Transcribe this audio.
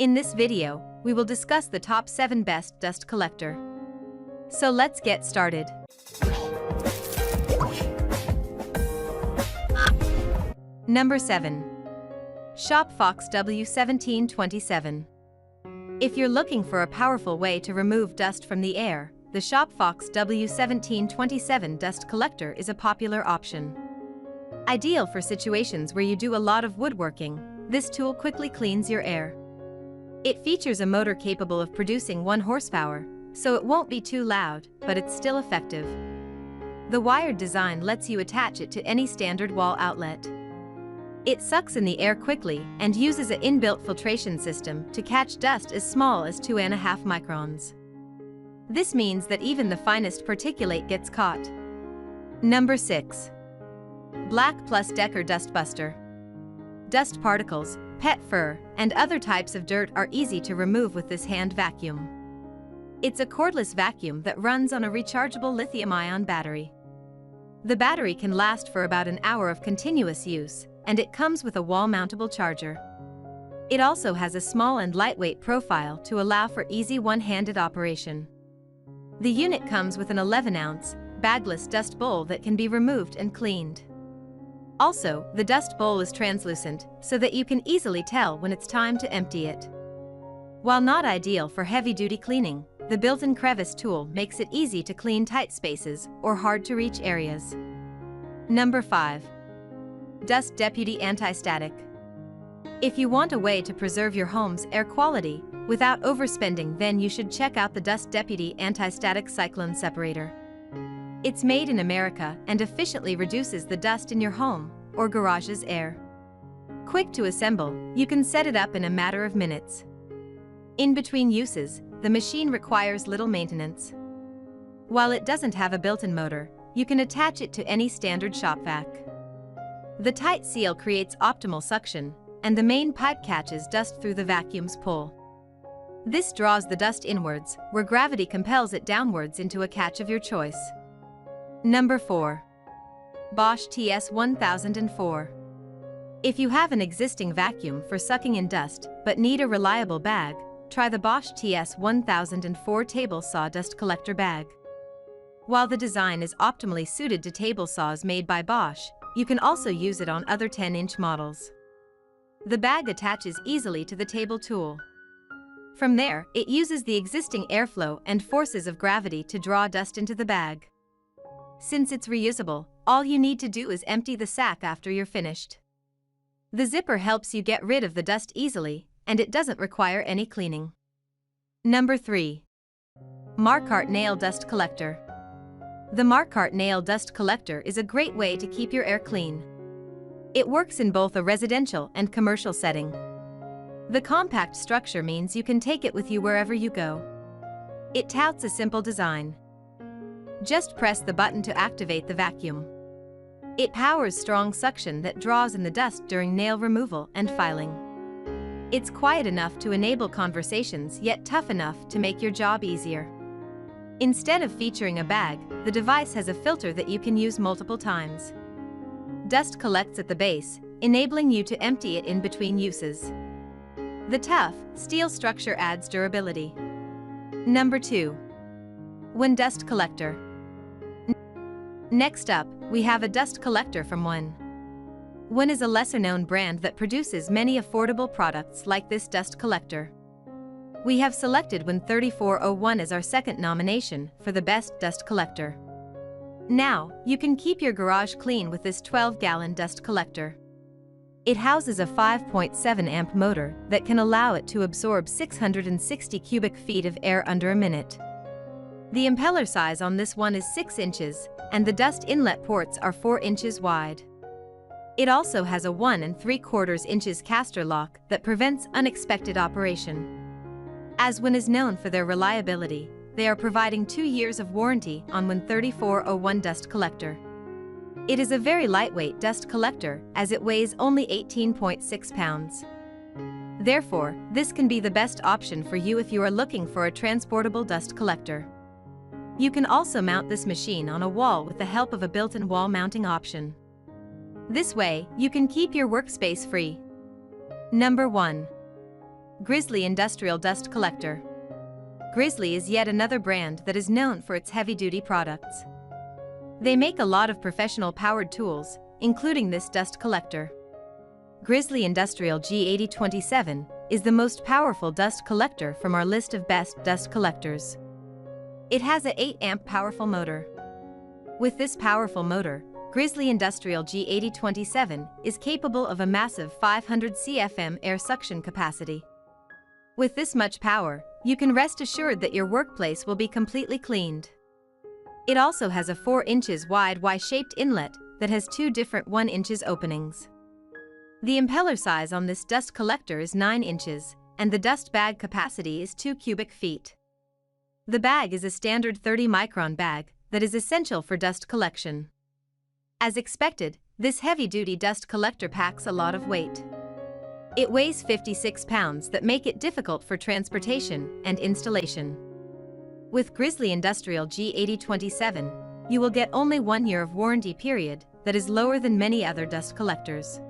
In this video, we will discuss the top 7 best dust collector. So let's get started. Number 7. Shopfox W1727. If you're looking for a powerful way to remove dust from the air, the Shopfox W1727 dust collector is a popular option. Ideal for situations where you do a lot of woodworking, this tool quickly cleans your air. It features a motor capable of producing 1 horsepower, so it won't be too loud, but it's still effective. The wired design lets you attach it to any standard wall outlet. It sucks in the air quickly and uses an inbuilt filtration system to catch dust as small as 2.5 microns. This means that even the finest particulate gets caught. Number 6. Black Plus Decker Dust Buster. Dust particles, pet fur, and other types of dirt are easy to remove with this hand vacuum. It's a cordless vacuum that runs on a rechargeable lithium-ion battery. The battery can last for about an hour of continuous use, and it comes with a wall-mountable charger. It also has a small and lightweight profile to allow for easy one-handed operation. The unit comes with an 11-ounce, bagless dust bowl that can be removed and cleaned. Also, the dust bowl is translucent, so that you can easily tell when it's time to empty it. While not ideal for heavy-duty cleaning, the built-in crevice tool makes it easy to clean tight spaces or hard-to-reach areas. Number 5. DustDeputy AntiStatic. If you want a way to preserve your home's air quality without overspending, then you should check out the DustDeputy AntiStatic Cyclone Separator. It's made in America and efficiently reduces the dust in your home or garage's air. Quick to assemble, you can set it up in a matter of minutes. In between uses, the machine requires little maintenance. While it doesn't have a built-in motor, you can attach it to any standard shop vac. The tight seal creates optimal suction, and the main pipe catches dust through the vacuum's pull. This draws the dust inwards, where gravity compels it downwards into a catch of your choice. Number 4. Bosch TS1004. If you have an existing vacuum for sucking in dust but need a reliable bag, try the Bosch TS1004 table saw dust collector bag. While the design is optimally suited to table saws made by Bosch, you can also use it on other 10-inch models. The bag attaches easily to the table tool. From there, it uses the existing airflow and forces of gravity to draw dust into the bag. Since it's reusable, all you need to do is empty the sack after you're finished. The zipper helps you get rid of the dust easily, and it doesn't require any cleaning. Number 3. Makita Nail Dust Collector. The Makita Nail Dust Collector is a great way to keep your air clean. It works in both a residential and commercial setting. The compact structure means you can take it with you wherever you go. It touts a simple design. Just press the button to activate the vacuum. It powers strong suction that draws in the dust during nail removal and filing. It's quiet enough to enable conversations yet tough enough to make your job easier. Instead of featuring a bag, the device has a filter that you can use multiple times. Dust collects at the base, enabling you to empty it in between uses. The tough, steel structure adds durability. Number 2. One Dust Collector. Next up, we have a dust collector from One. One is a lesser-known brand that produces many affordable products like this dust collector. We have selected One 3401 as our second nomination for the best dust collector. Now, you can keep your garage clean with this 12-gallon dust collector. It houses a 5.7 amp motor that can allow it to absorb 660 cubic feet of air under a minute. The impeller size on this one is 6 inches, and the dust inlet ports are 4 inches wide. It also has a 1 3/4 inches caster lock that prevents unexpected operation. As One is known for their reliability, they are providing 2 years of warranty on One 3401 dust collector. It is a very lightweight dust collector as it weighs only 18.6 pounds. Therefore, this can be the best option for you if you are looking for a transportable dust collector. You can also mount this machine on a wall with the help of a built-in wall mounting option. This way, you can keep your workspace free. Number 1. Grizzly Industrial Dust Collector. Grizzly is yet another brand that is known for its heavy-duty products. They make a lot of professional powered tools, including this dust collector. Grizzly Industrial G8027 is the most powerful dust collector from our list of best dust collectors. It has a 8-amp powerful motor. With this powerful motor, Grizzly Industrial G8027 is capable of a massive 500 CFM air suction capacity. With this much power, you can rest assured that your workplace will be completely cleaned. It also has a 4 inches wide Y-shaped inlet that has 2 different 1 inches openings. The impeller size on this dust collector is 9 inches, and the dust bag capacity is 2 cubic feet. The bag is a standard 30-micron bag that is essential for dust collection. As expected, this heavy-duty dust collector packs a lot of weight. It weighs 56 pounds that make it difficult for transportation and installation. With Grizzly Industrial G8027, you will get only 1 year of warranty period that is lower than many other dust collectors.